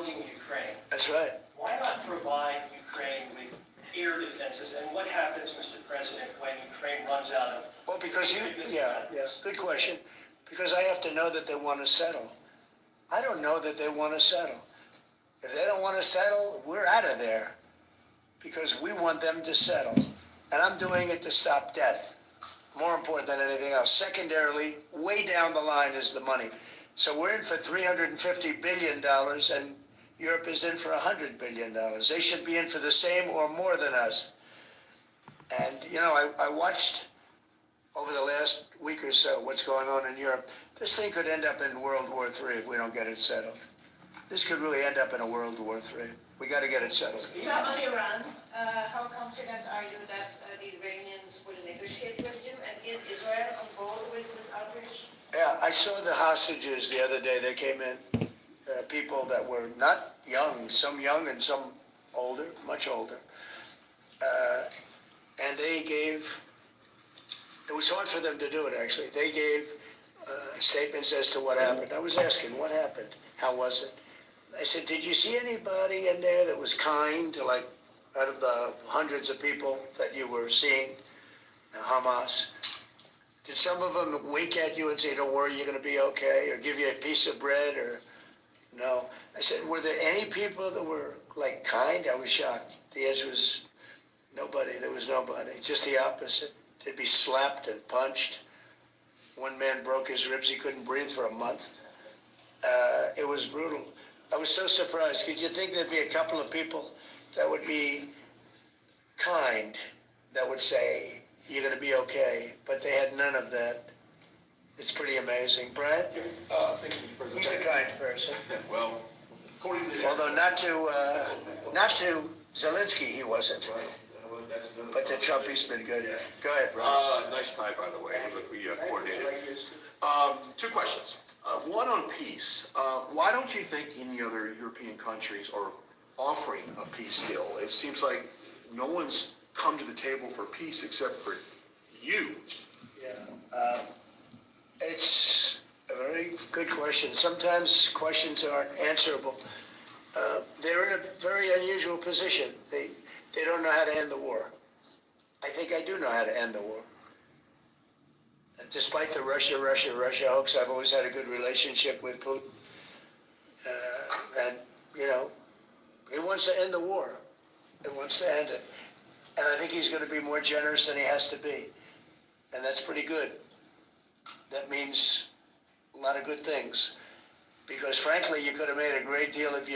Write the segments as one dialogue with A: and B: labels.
A: surrounding Ukraine.
B: That's right.
A: Why not provide Ukraine with air defenses? And what happens, Mr. President, when Ukraine runs out of?
B: Well, because good question. Because I have to know that they want to settle. I don't know that they want to settle. If they don't want to settle, we're out of there because we want them to settle. And I'm doing it to stop death. More important than anything else. Secondarily, way down the line is the money. So we're in for $350 billion and Europe is in for $100 billion. They should be in for the same or more than us. And, you know, I watched over the last week or so what's going on in Europe. This thing could end up in World War III if we don't get it settled. This could really end up in a World War III. We got to get it settled.
C: So on Iran, how confident are you that the Iranians will negotiate with you? And is Israel on board with this outrage?
B: Yeah, I saw the hostages the other day. They came in, people that were not young, some young and some older, much older. And they gave, it was hard for them to do it actually. They gave statements as to what happened. I was asking, what happened? How was it? I said, did you see anybody in there that was kind to, like, out of the hundreds of people that you were seeing, Hamas? Did some of them wink at you and say, don't worry, you're going to be okay, or give you a piece of bread, or no? I said, were there any people that were, like, kind? I was shocked. The answer was nobody. There was nobody. Just the opposite. They'd be slapped and punched. One man broke his ribs. He couldn't breathe for a month. It was brutal. I was so surprised. Could you think there'd be a couple of people that would be kind, that would say, you're going to be okay, but they had none of that. It's pretty amazing. Brad?
D: Thank you, Mr. President.
B: He's a kind person.
D: Well, according to the...
B: Although not to Zelensky he wasn't. But to Trump he's been good.
D: Yeah.
B: Go ahead, Brad.
D: Nice tie, by the way. Look, we coordinated. Two questions. One on peace. Why don't you think any other European countries are offering a peace deal? It seems like no one's come to the table for peace except for you.
B: Yeah. It's a very good question. Sometimes questions aren't answerable. They're in a very unusual position. They don't know how to end the war. I think I do know how to end the war. Despite the Russia hoax, I've always had a good relationship with Putin. And, you know, he wants to end the war. He wants to end it. And I think he's going to be more generous than he has to be. And that's pretty good. That means a lot of good things. Because frankly, you could have made a great deal if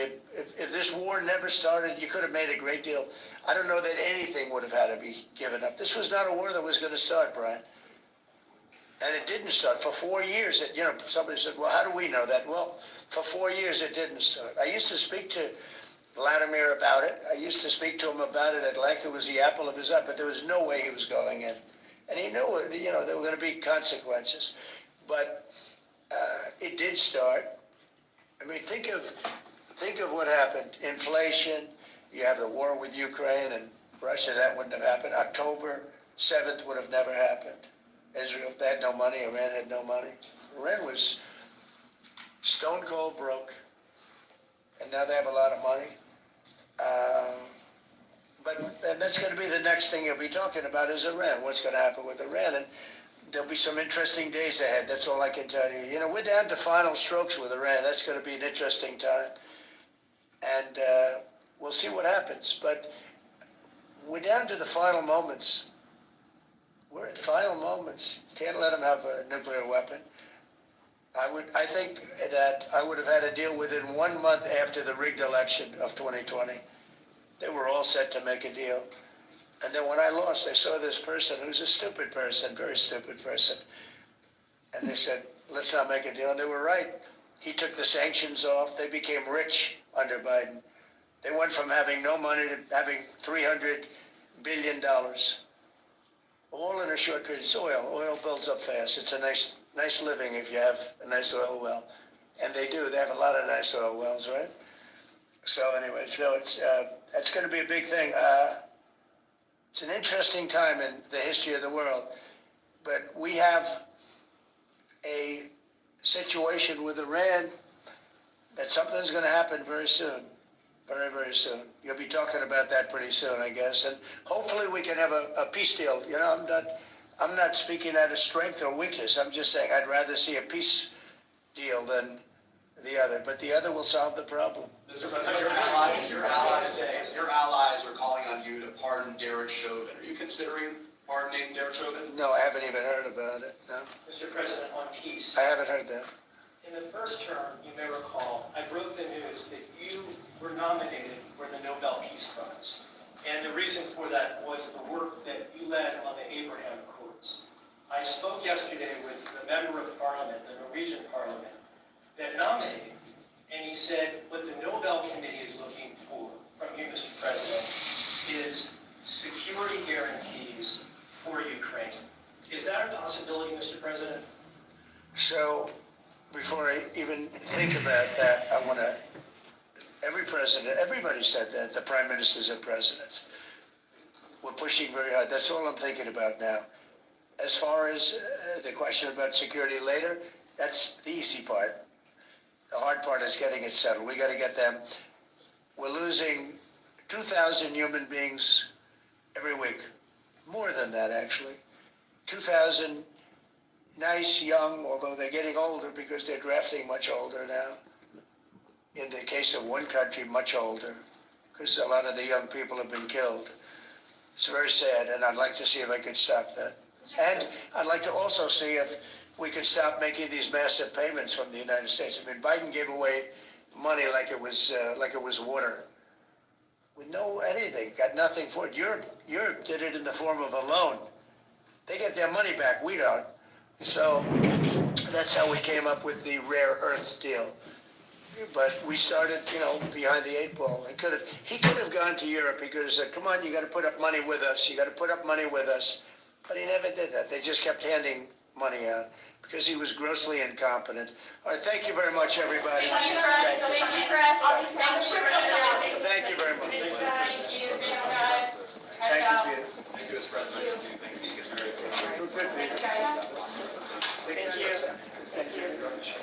B: this war never started, you could have made a great deal. I don't know that anything would have had to be given up. This was not a war that was going to start, Brian. And it didn't start. For 4 years, somebody said, well, how do we know that? Well, for 4 years, it didn't start. I used to speak to Vladimir about it. I used to speak to him about it at length. It was the apple of his eye, but there was no way he was going in. And he knew, there were going to be consequences. But it did start. I mean, think of what happened. Inflation, you have the war with Ukraine and Russia, that wouldn't have happened. October 7th would have never happened. Israel, they had no money. Iran had no money. Iran was stone cold broke, and now they have a lot of money. And that's going to be the next thing you'll be talking about is Iran. What's going to happen with Iran? And there'll be some interesting days ahead. That's all I can tell you. You know, we're down to final strokes with Iran. That's going to be an interesting time. And we'll see what happens. But we're down to the final moments. We're at final moments. Can't let them have a nuclear weapon. I think that I would have had a deal within 1 month after the rigged election of 2020. They were all set to make a deal. And then when I lost, they saw this person who's a stupid person, very stupid person. And they said, let's not make a deal. And they were right. He took the sanctions off. They became rich under Biden. They went from having no money to having $300 billion. All in a short period. It's oil. Oil builds up fast. It's a nice living if you have a nice oil well. And they do. They have a lot of nice oil wells, right? So anyway, it's going to be a big thing. It's an interesting time in the history of the world. But we have a situation with Iran that something's going to happen very soon. Very, very soon. You'll be talking about that pretty soon, I guess. And hopefully we can have a peace deal. You know, I'm not speaking out of strength or weakness. I'm just saying I'd rather see a peace deal than the other. But the other will solve the problem.
E: Mr. President, your allies are calling on you to pardon Derek Chauvin. Are you considering pardoning Derek Chauvin?
B: No, I haven't even heard about it. No,
A: Mr. President, on peace.
B: I haven't heard that.
A: In the first term, you may recall, I broke the news that you were nominated for the Nobel Peace Prize. And the reason for that was the work that you led on the Abraham Accords. I spoke yesterday with the member of parliament, the Norwegian parliament, that nominated you. And he said, what the Nobel Committee is looking for from you, Mr. President, is security guarantees for Ukraine. Is that a possibility, Mr. President?
B: So before I even think about that, I want to, every president, everybody said that, the prime ministers and presidents. We're pushing very hard. That's all I'm thinking about now. As far as the question about security later, that's the easy part. The hard part is getting it settled. We got to get them. We're losing 2,000 human beings every week. More than that, actually. 2,000 nice, young, although they're getting older because they're drafting much older now. In the case of one country, much older, because a lot of the young people have been killed. It's very sad, and I'd like to see if I could stop that. And I'd like to also see if we could stop making these massive payments from the United States. I mean, Biden gave away money like it was water, with no anything, got nothing for it. Europe did it in the form of a loan. They get their money back, we don't. So that's how we came up with the rare earth deal. But we started, behind the eight ball. He could have gone to Europe. He could have said, come on, you got to put up money with us. You got to put up money with us. But he never did that. They just kept handing money out because he was grossly incompetent. All right, thank you very much, everybody.
F: Thank you, Press. Thank you, Press.
B: Thank you very much.
F: Thank you, guys.
B: Thank you, Peter.
E: Thank you, Mr. President. Thank you. It's very good.
B: Good,
F: Thanks, guys.
B: Thank you. Thank you very much.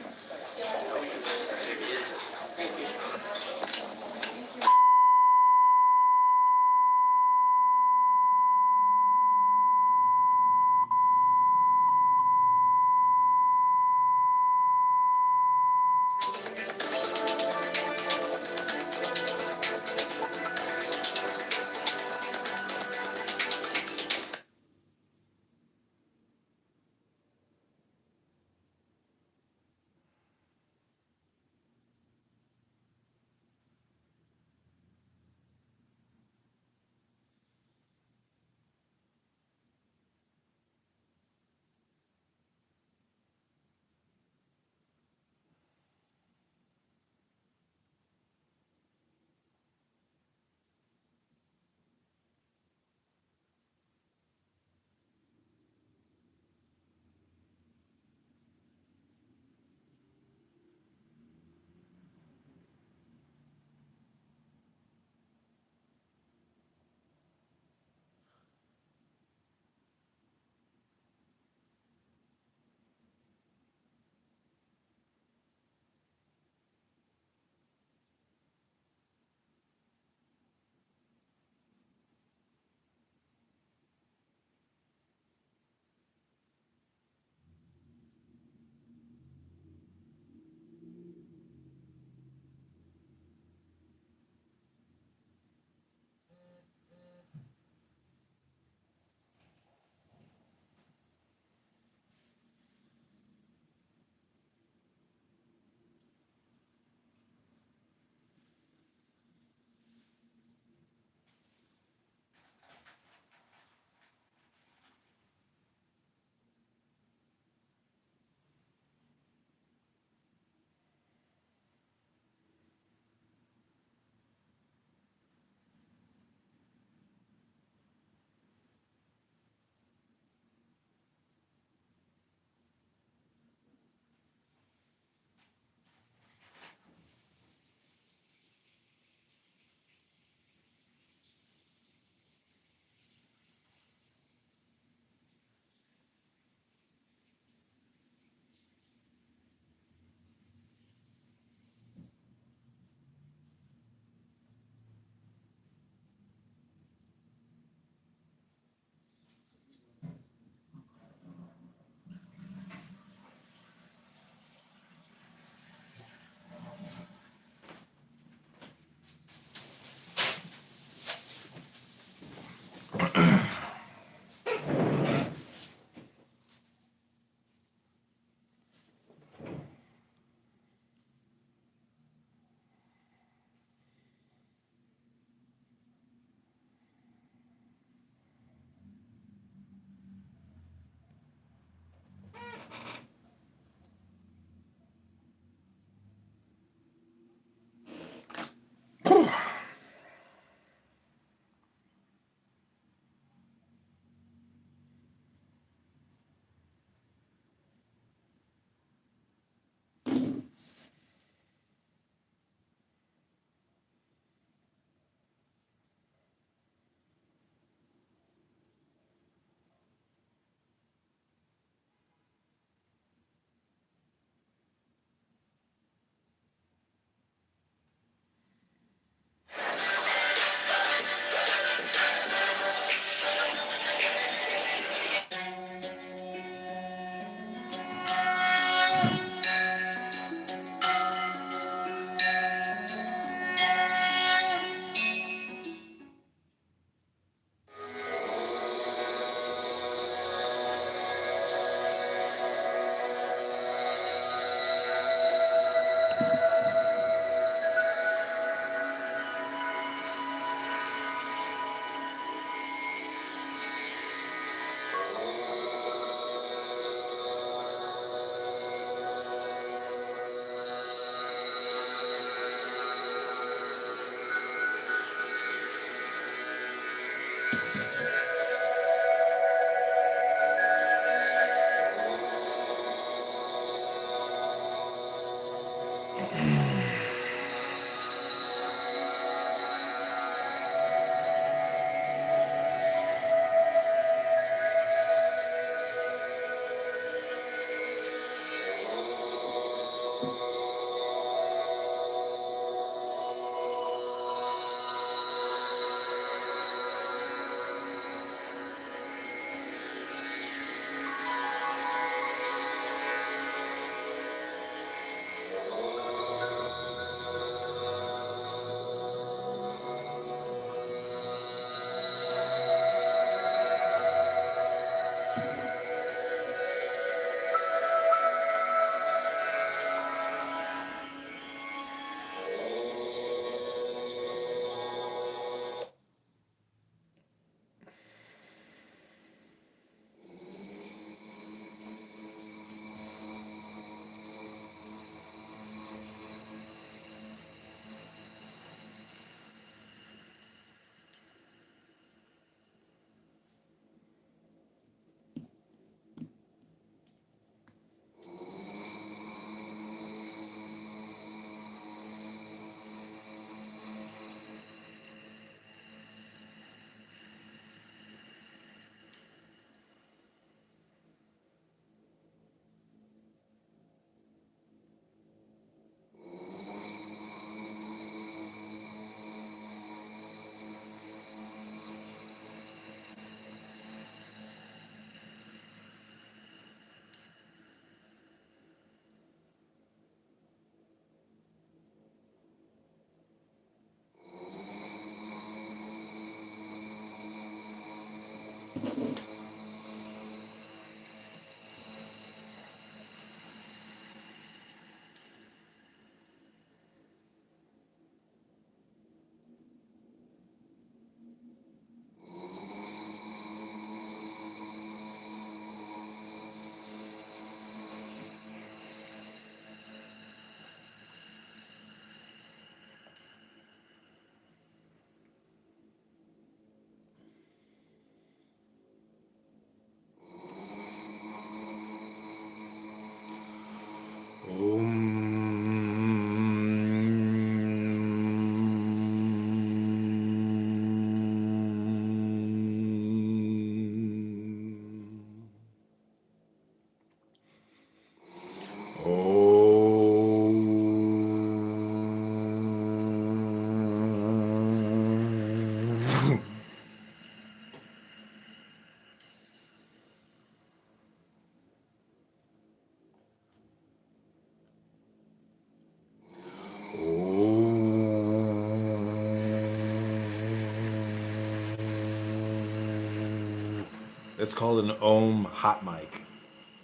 G: It's called an ohm hot mic,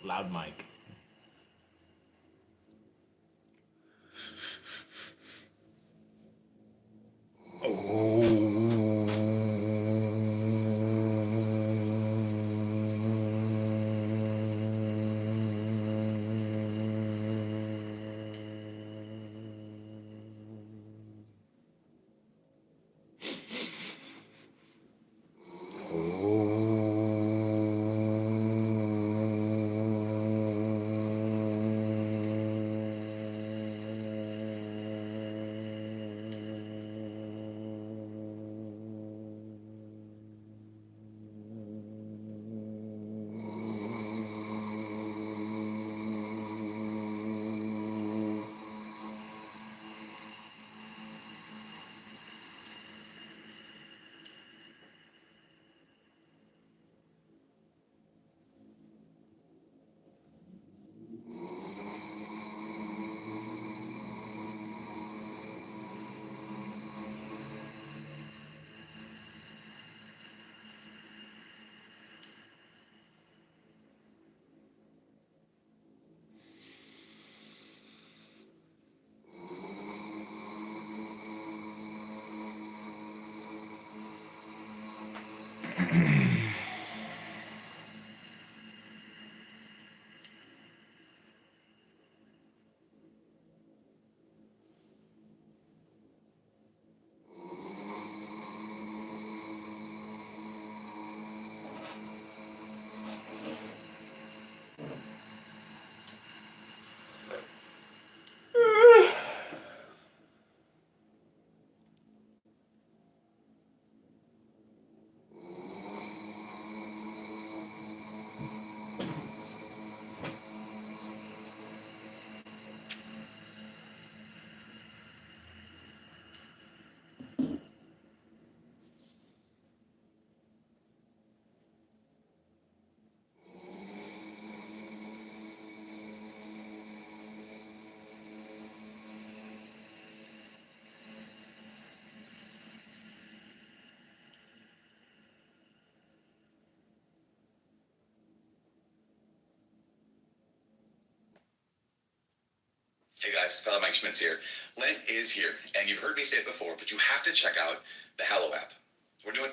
G: loud mic.
H: Hey guys, fellow Mike Schmitz here. Lent is here, and you've heard me say it before, but you have to check out the Hallow app. We're doing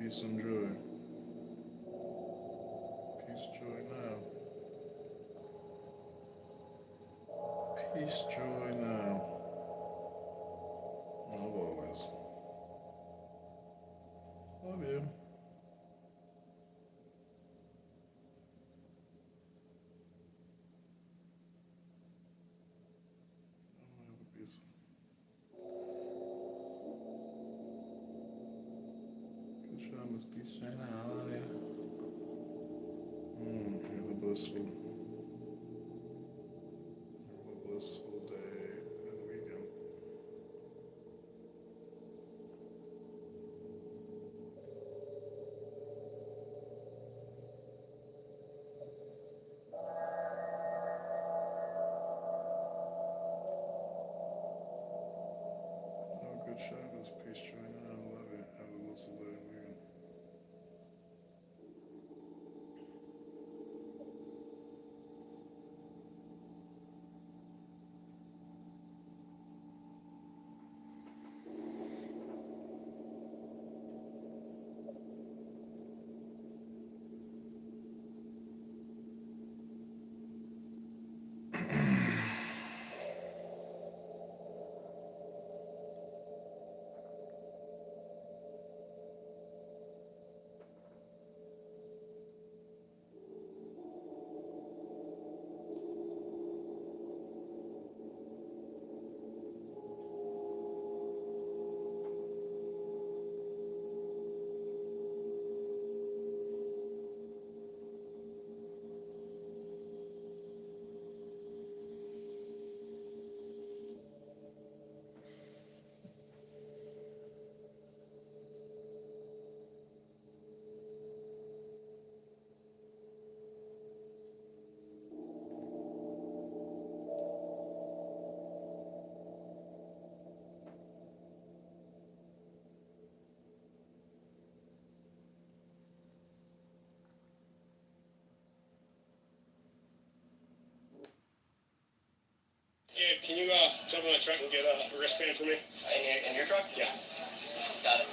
I: Peace and joy. Peace, joy now. Peace, joy now. Love always. Love you. Have a peace. Good job, Miss Peace, joy now. I love you. Have a blissful day and weekend. Have a good Shabbos. Peace, joy now. I love you. Have a blissful day and weekend.
J: Yeah, can you jump in my truck and get a wristband for me?
E: In your truck?
J: Yeah.
E: Got it.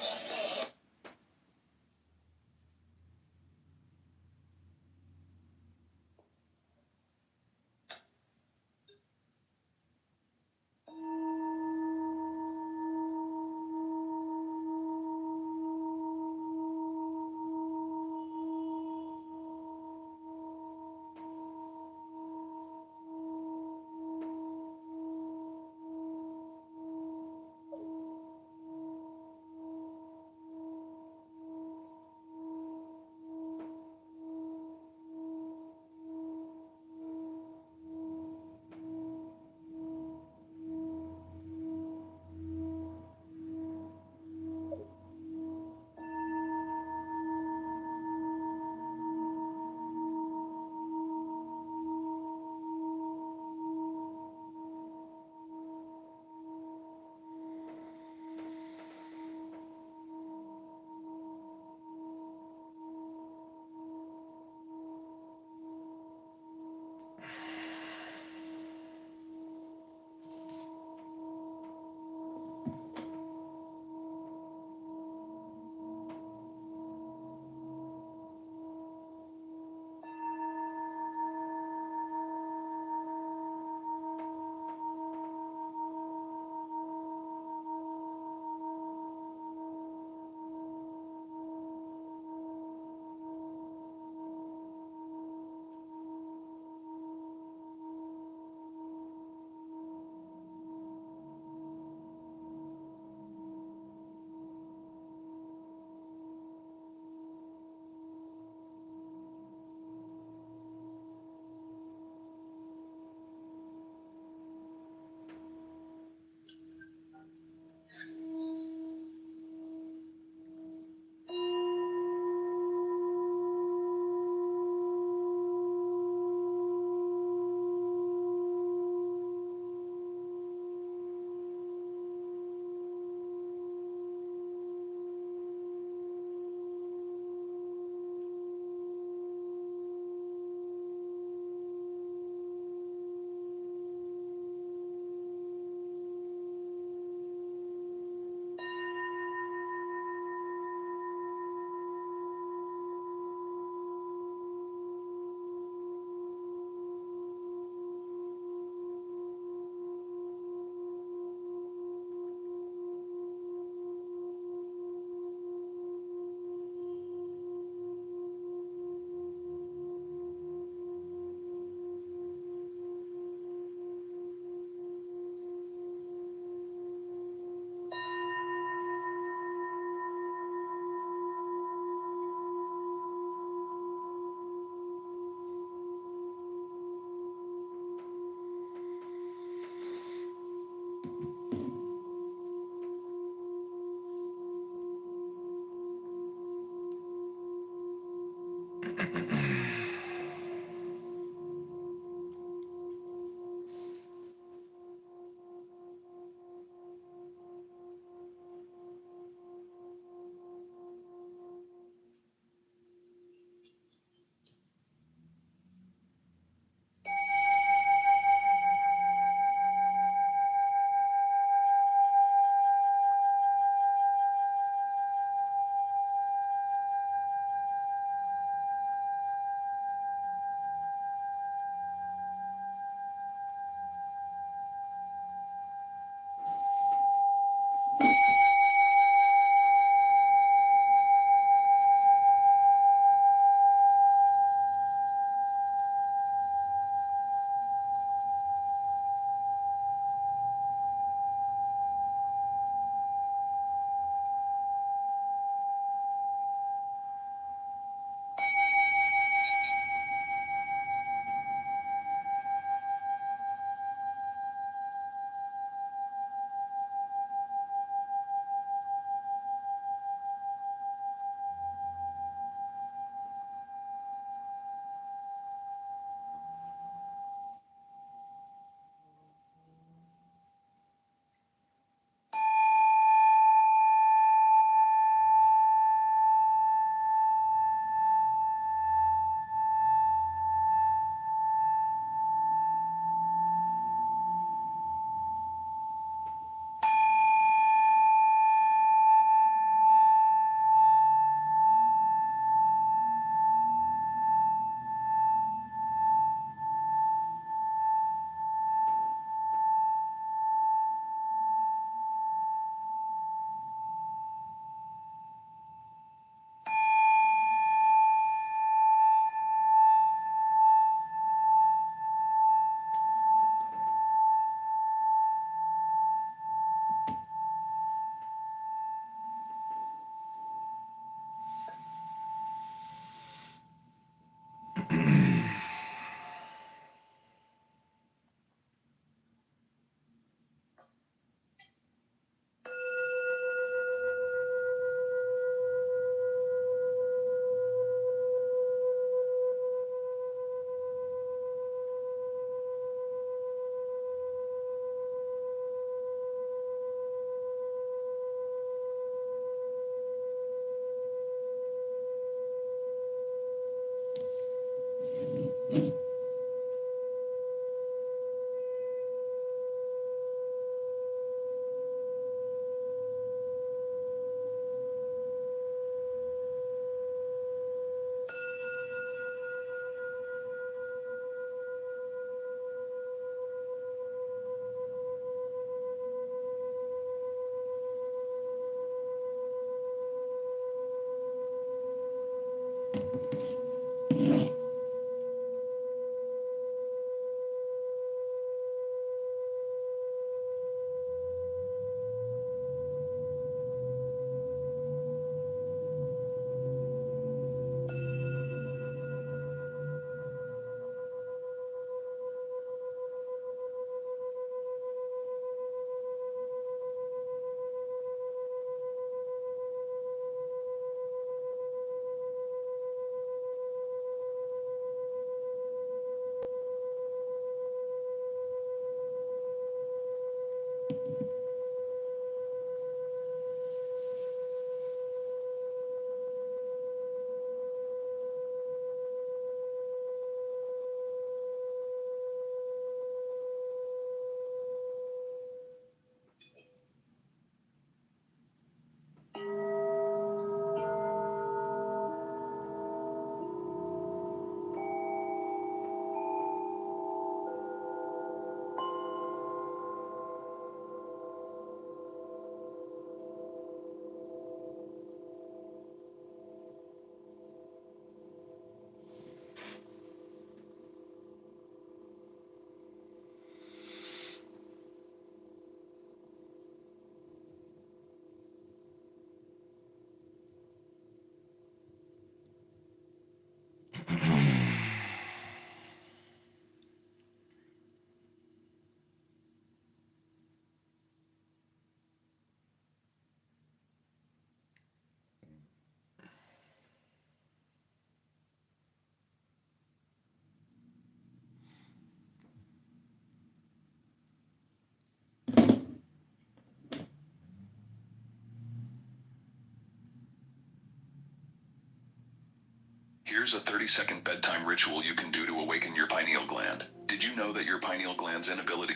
K: Here's a 30-second bedtime ritual you can do to awaken your pineal gland. Did you know that your pineal gland's inability...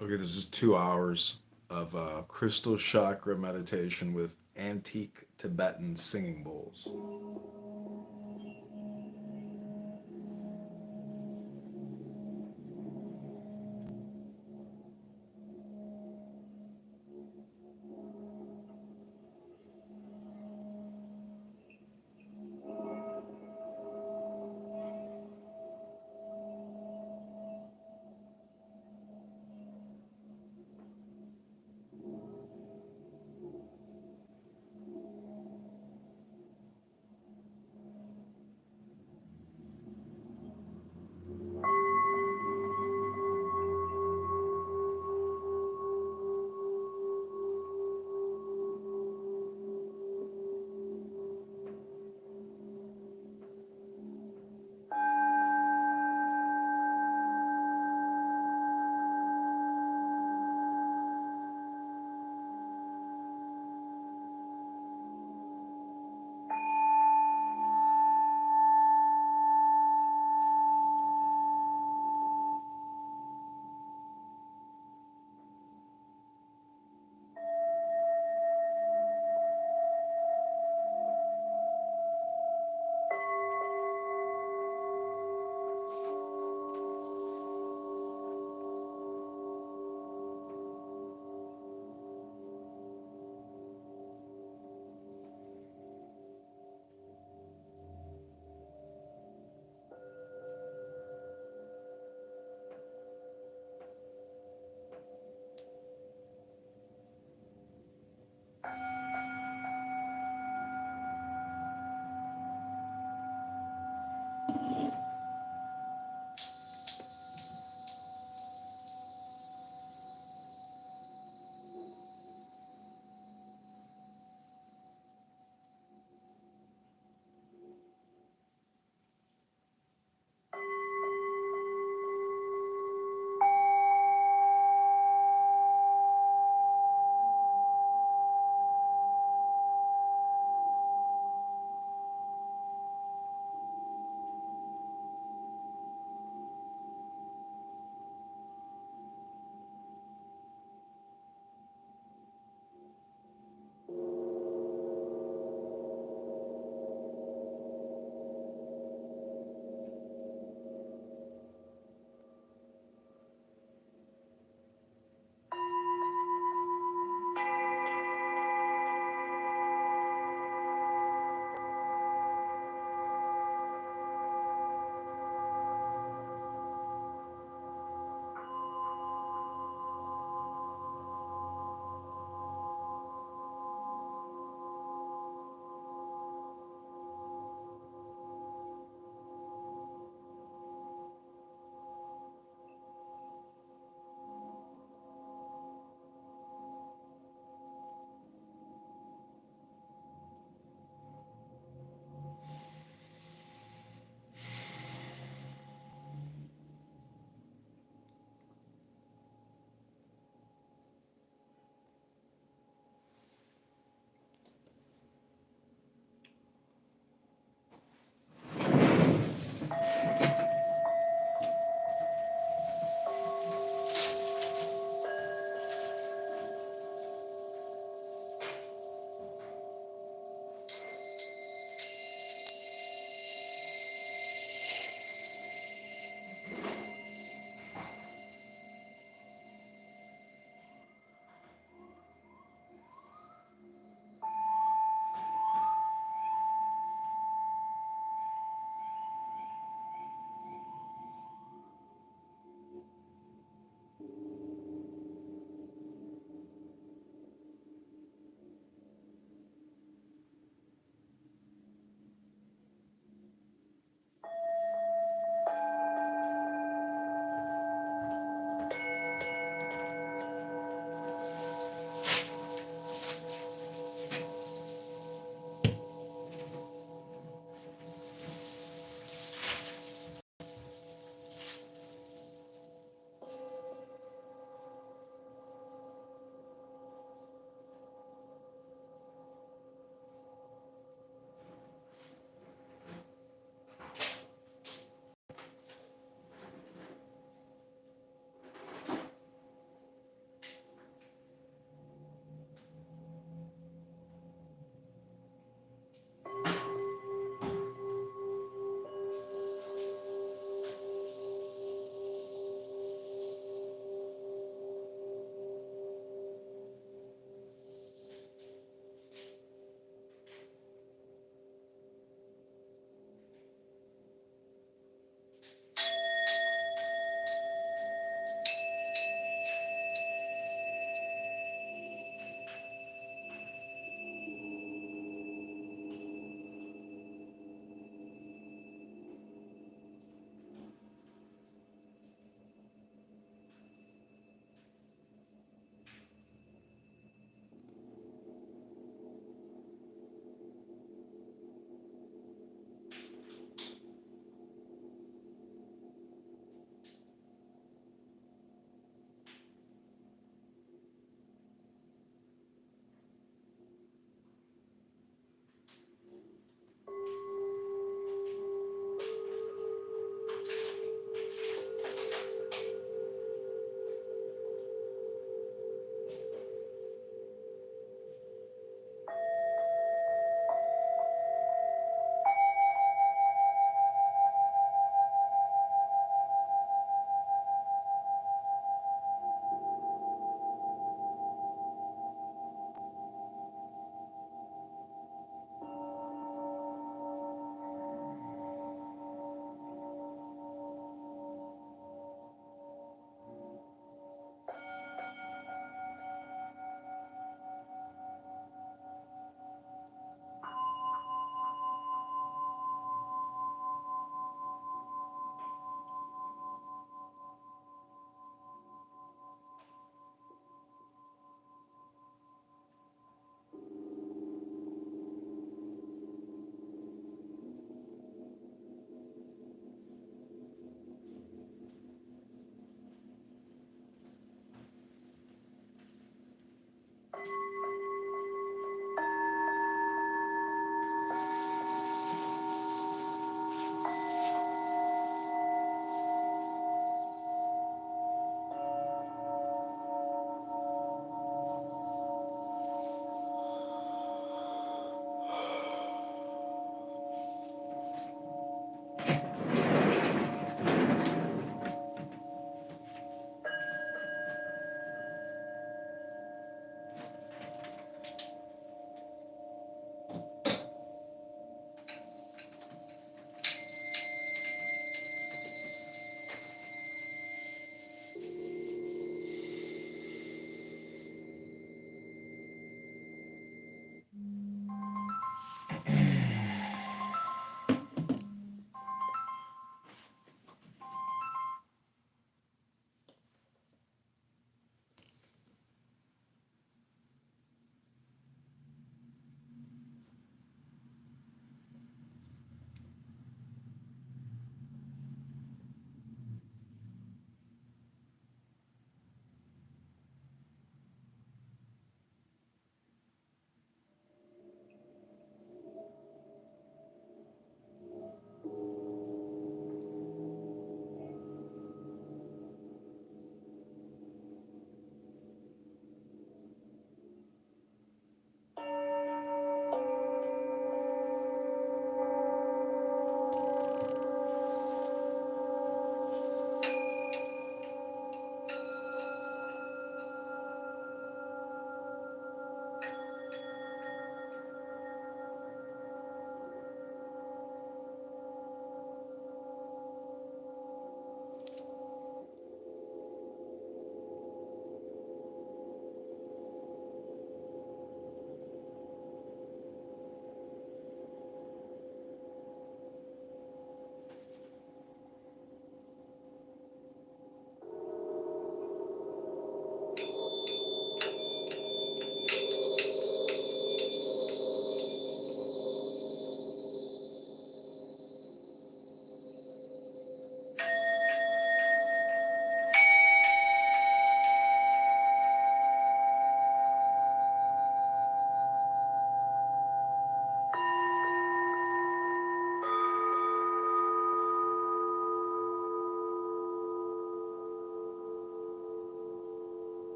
G: Okay, this is 2 hours of crystal chakra meditation with antique Tibetan singing bowls.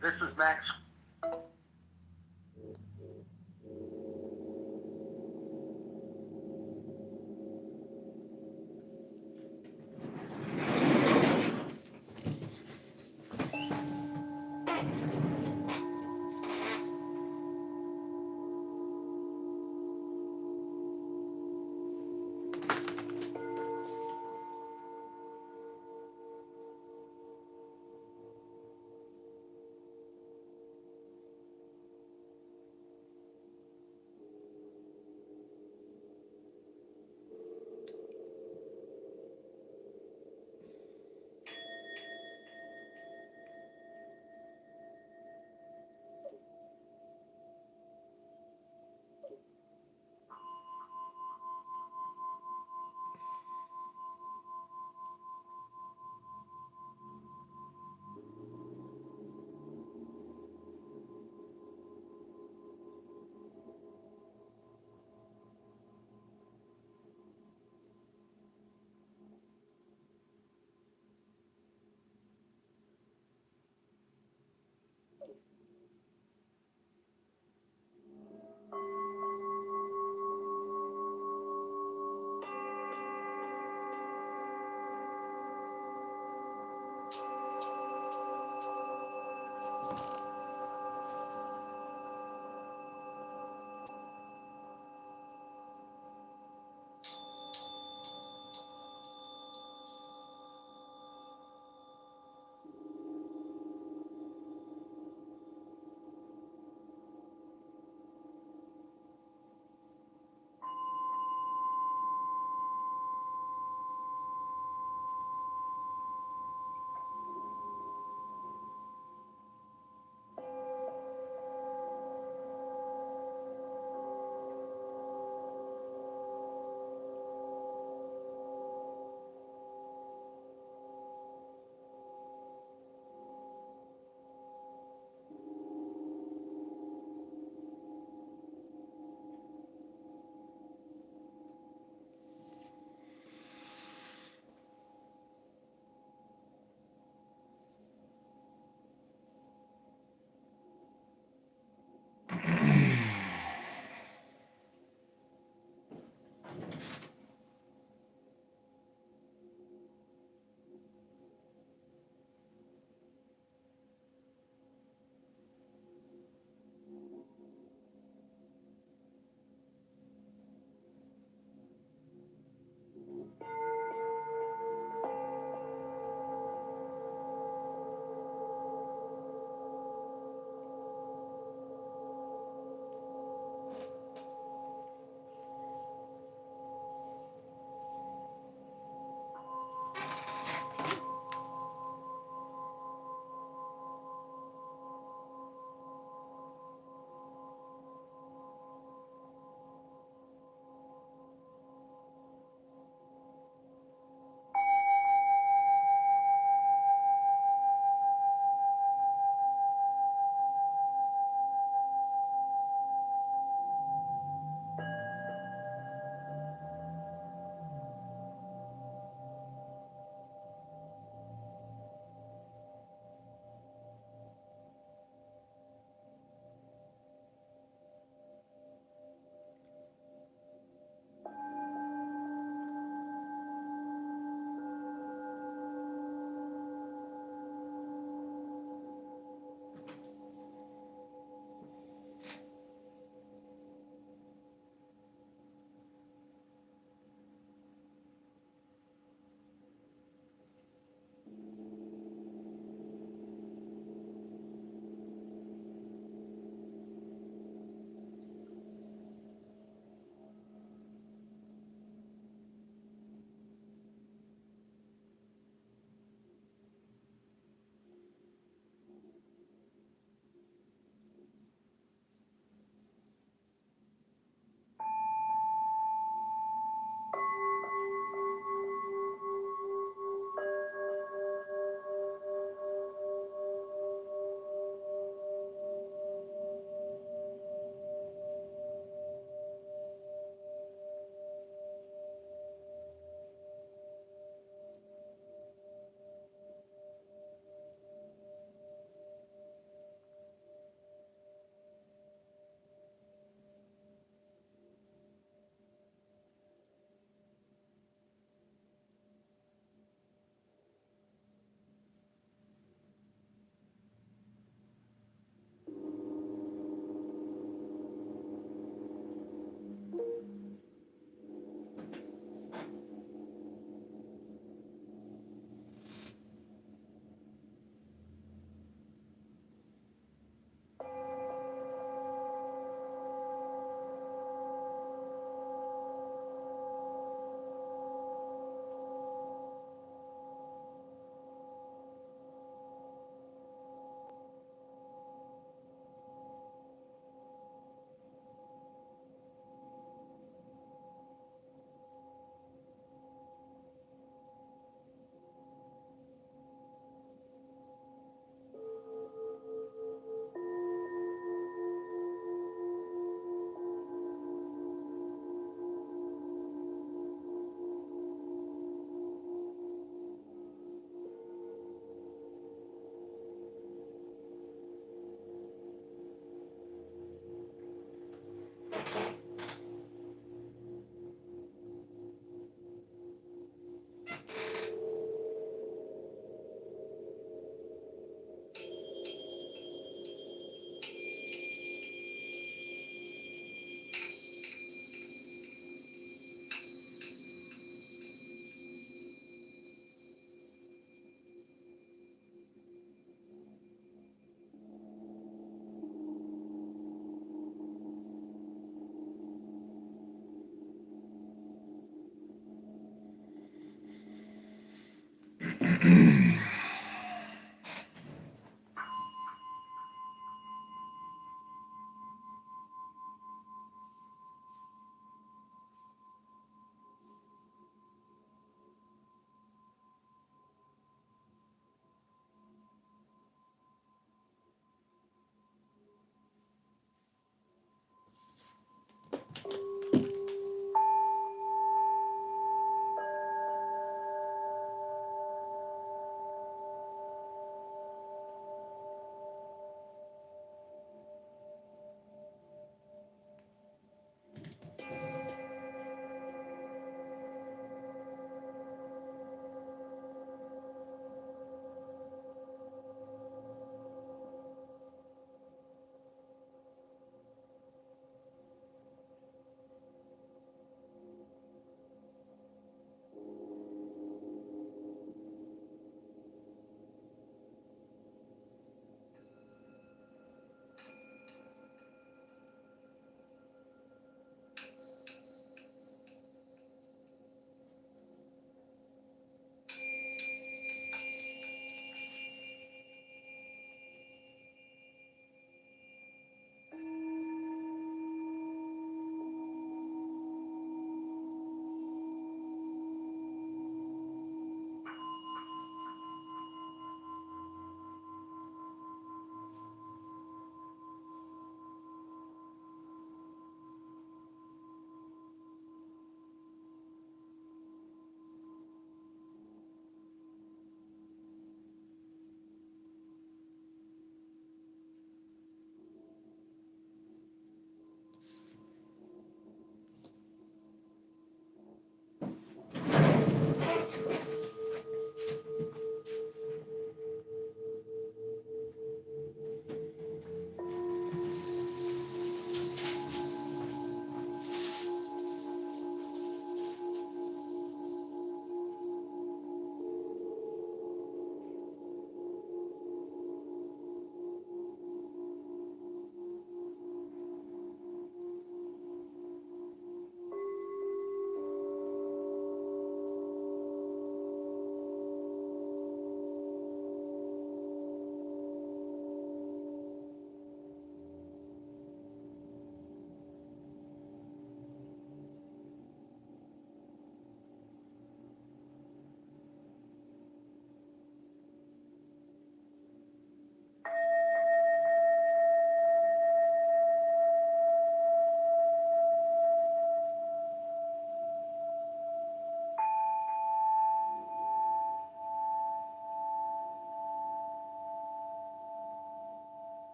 J: this is Max.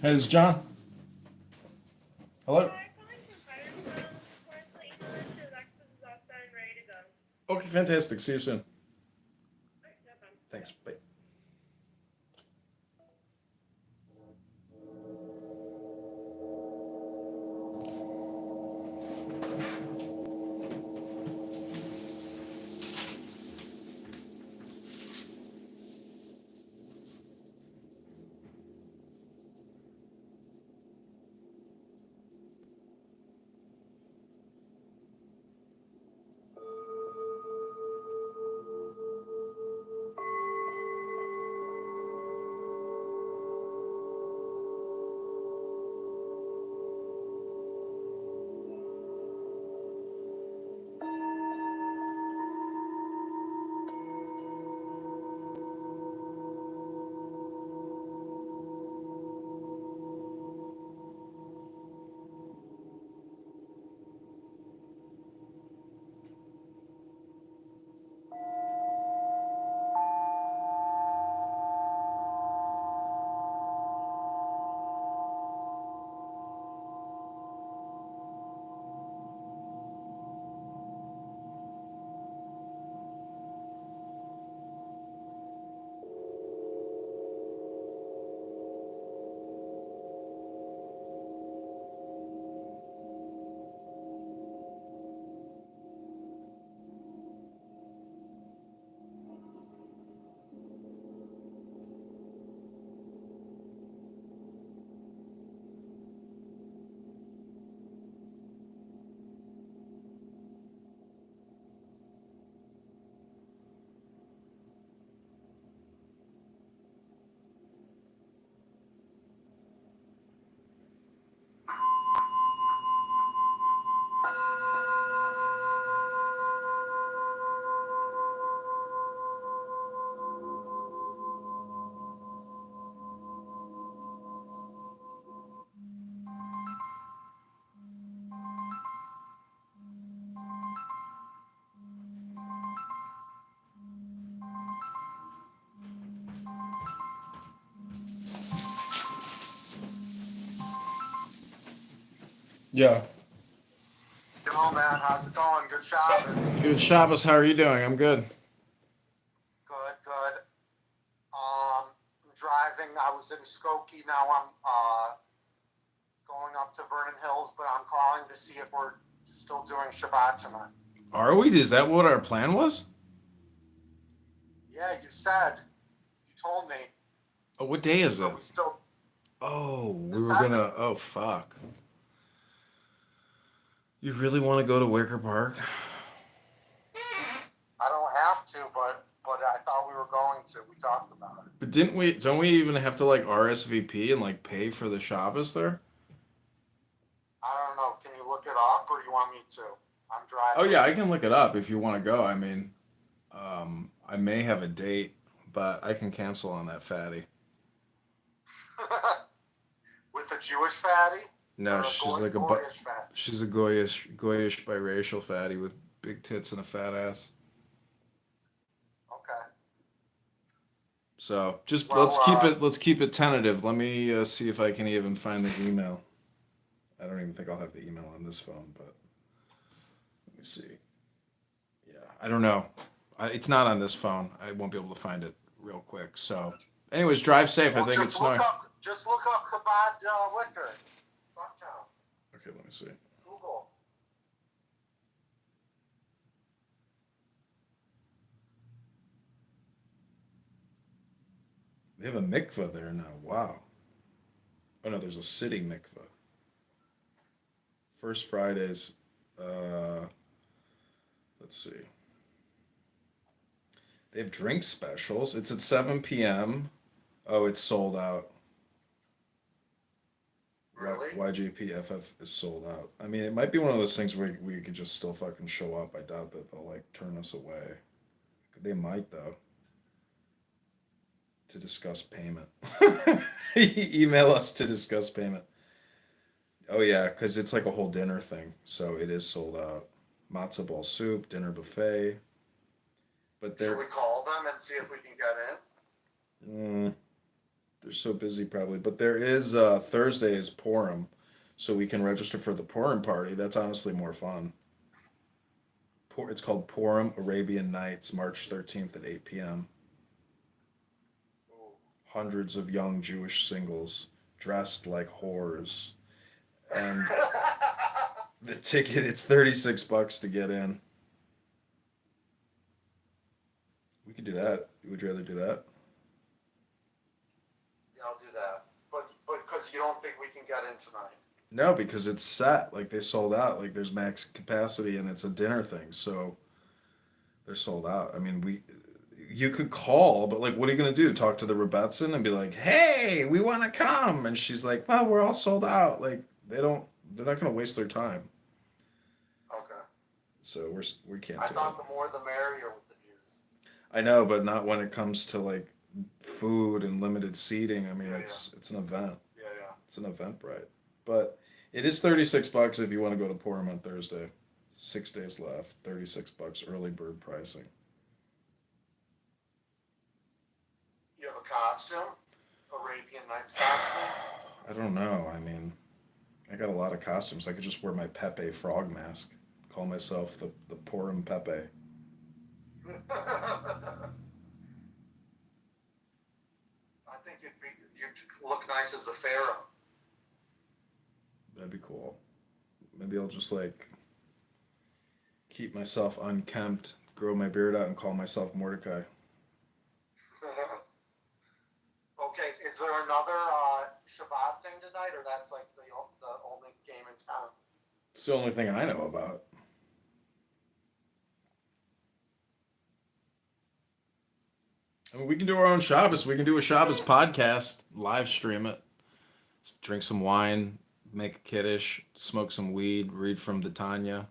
G: Hey, this is John. Hello. Okay, fantastic. See you soon. Thanks. Bye. Yeah.
J: Yo, man, how's it going? Good Shabbos.
G: Good Shabbos. How are you doing? I'm good.
J: Good, good. I'm driving. I was in Skokie. Now I'm going up to Vernon Hills, but I'm calling to see if we're still doing Shabbat tonight.
G: Are we? Is that what our plan was?
J: Yeah, you said. You told me.
G: Oh, what day is
J: So
G: it?
J: we still.
G: Oh, we
J: The
G: were
J: second.
G: gonna. Oh, fuck. You really want to go to Wicker Park?
J: I don't have to, but I thought we were going to. We talked about it.
G: But didn't we? Don't we even have to like RSVP and like pay for the Shabbos there?
J: I don't know. Can you look it up, or you want me to? I'm driving.
G: Oh yeah, I can look it up if you want to go. I mean, I may have a date, but I can cancel on that fatty.
J: With a Jewish fatty?
G: No,
J: Or
G: she's like a
J: Goyish fatty?
G: she's a goyish biracial fatty with big tits and a fat ass.
J: Okay.
G: So just
J: Well,
G: let's keep it tentative. Let me see if I can even find the email. I don't even think I'll have the email on this phone, but let me see. Yeah, I don't know. It's not on this phone. I won't be able to find it real quick. So, anyways, drive safe.
J: Well,
G: I think it's snowing.
J: Just look up Chabad Wicker. Fucktown.
G: Okay, let me see.
J: Google.
G: They have a mikveh there now. Wow. Oh no, there's a city mikveh. First Fridays. Let's see. They have drink specials. It's at 7 p.m. Oh, it's sold out.
J: Really?
G: YJPFF is sold out. I mean, it might be one of those things where we could just still fucking show up. I doubt that they'll like turn us away. They might though. To discuss payment. Email us to discuss payment. Oh yeah, because it's like a whole dinner thing, so it is sold out. Matzo ball soup, dinner buffet. But
J: Should we
G: they're
J: call them and see if we can get in?
G: They're so busy probably, but there is Thursday is Purim, so we can register for the Purim party. That's honestly more fun. It's called Purim Arabian Nights, March 13th at 8 p.m. Hundreds of young Jewish singles dressed like whores, and the ticket it's $36 to get in. We could do that. Would you rather do that?
J: Yeah, I'll do that. But because you don't think we can get in tonight?
G: No, because it's set. Like they sold out. Like there's max capacity, and it's a dinner thing, so they're sold out. I mean, you could call, but like, what are you gonna do? Talk to the Rebetson and be like, "Hey, we want to come," and she's like, "Well, we're all sold out." Like they're not gonna waste their time.
J: Okay.
G: So we can't
J: I
G: do
J: thought
G: it.
J: the more the merrier with the Jews.
G: I know, but not when it comes to like food and limited seating. I mean,
J: Yeah,
G: it's an event.
J: Yeah, yeah.
G: It's an Eventbrite, but it is $36 if you want to go to Purim on Thursday. 6 days left. $36 early bird pricing.
J: You have a costume? Arabian Nights costume?
G: I don't know. I mean, I got a lot of costumes. I could just wear my Pepe frog mask. Call myself the Purim Pepe.
J: I think you'd look nice as the Pharaoh.
G: That'd be cool. Maybe I'll just like keep myself unkempt, grow my beard out, and call myself Mordecai.
J: Okay, is there another Shabbat thing tonight, or that's like the only game in town?
G: It's the only thing I know about. I mean, we can do our own Shabbos. We can do a Shabbos podcast, live stream it, drink some wine, make a kiddush, smoke some weed, read from the Tanya.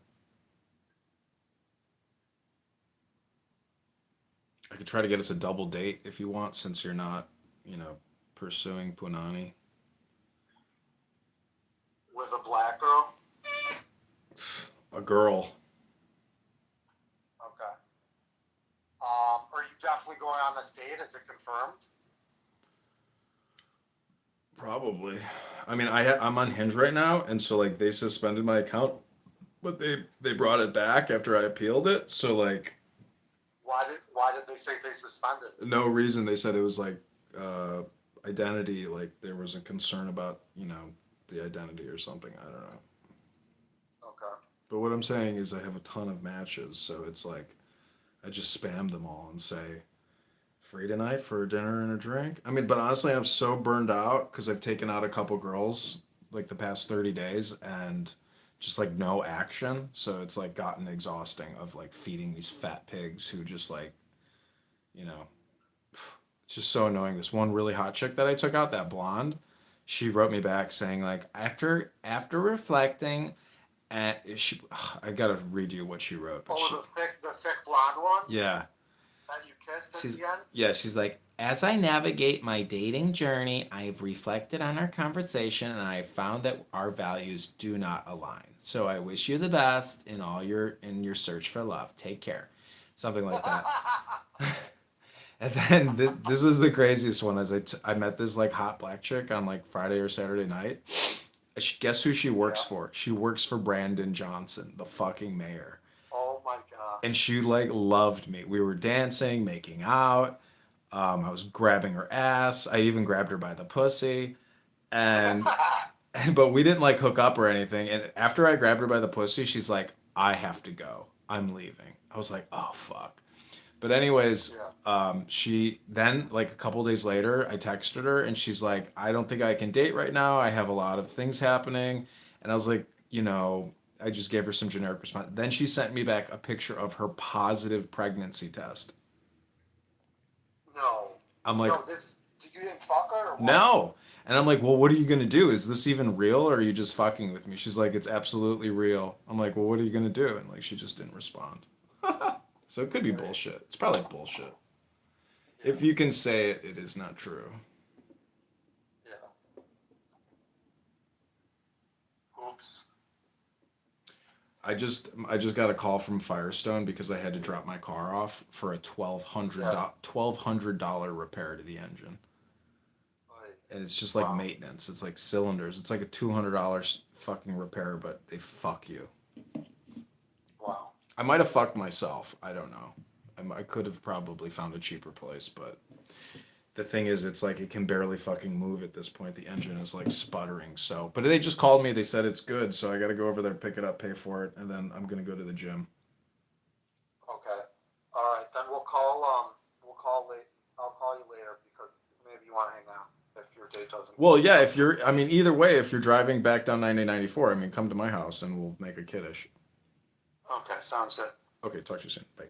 G: I could try to get us a double date if you want, since you're not, pursuing Punani.
J: With a black girl?
G: A girl.
J: Okay. Are you definitely going on this date? Is it confirmed?
G: Probably. I mean, I'm on Hinge right now, and so like they suspended my account, but they brought it back after I appealed it. So like,
J: Why did they say they suspended?
G: no reason. They said it was like identity, like there was a concern about the identity or something. I don't know.
J: Okay.
G: But what I'm saying is I have a ton of matches, so it's like I just spam them all and say, free tonight for a dinner and a drink. I mean, but honestly, I'm so burned out because I've taken out a couple girls like the past 30 days and just like no action. So it's like gotten exhausting of like feeding these fat pigs who just like, it's just so annoying. This one really hot chick that I took out, that blonde, she wrote me back saying like, after reflecting, and I gotta read you what she wrote. But
J: Oh, the thick blonde one
G: yeah.
J: that you kissed at the end?
G: Yeah, she's like, as I navigate my dating journey, I have reflected on our conversation and I have found that our values do not align. So I wish you the best in your search for love. Take care. Something like that. And then this was the craziest one. As I met this like hot black chick on like Friday or Saturday night. Guess who she works for? She works for Brandon Johnson, the fucking mayor.
J: Oh my god.
G: And she like loved me. We were dancing, making out. I was grabbing her ass. I even grabbed her by the pussy. And but we didn't like hook up or anything. And after I grabbed her by the pussy, she's like, I have to go. I'm leaving. I was like, oh fuck. But anyways, she then like a couple days later, I texted her and she's like, I don't think I can date right now. I have a lot of things happening. And I was like, I just gave her some generic response. Then she sent me back a picture of her positive pregnancy test.
J: No.
G: I'm like,
J: you didn't fuck her or what?
G: no. And I'm like, well, what are you going to do? Is this even real or are you just fucking with me? She's like, it's absolutely real. I'm like, well, what are you going to do? And like, she just didn't respond. So it could be bullshit. It's probably bullshit. If you can say it, it is not true.
J: Yeah. Oops.
G: I just got a call from Firestone because I had to drop my car off for a $1,200 repair to the engine.
J: Oh
G: and it's just like
J: Wow.
G: maintenance. It's like cylinders. It's like a $200 fucking repair, but they fuck you.
J: Wow.
G: I might have fucked myself. I don't know. I could have probably found a cheaper place, but the thing is, it's like it can barely fucking move at this point. The engine is like sputtering. So, but they just called me. They said it's good, so I got to go over there, pick it up, pay for it, and then I'm gonna go to the gym.
J: Okay. All right, then we'll call late. I'll call you later because maybe you want to hang out if your date doesn't.
G: Well, yeah. If you're, I mean, either way, if you're driving back down 9094, I mean, come to my house and we'll make a kiddish.
J: Okay, sounds good.
G: Okay, talk to you soon. Bye.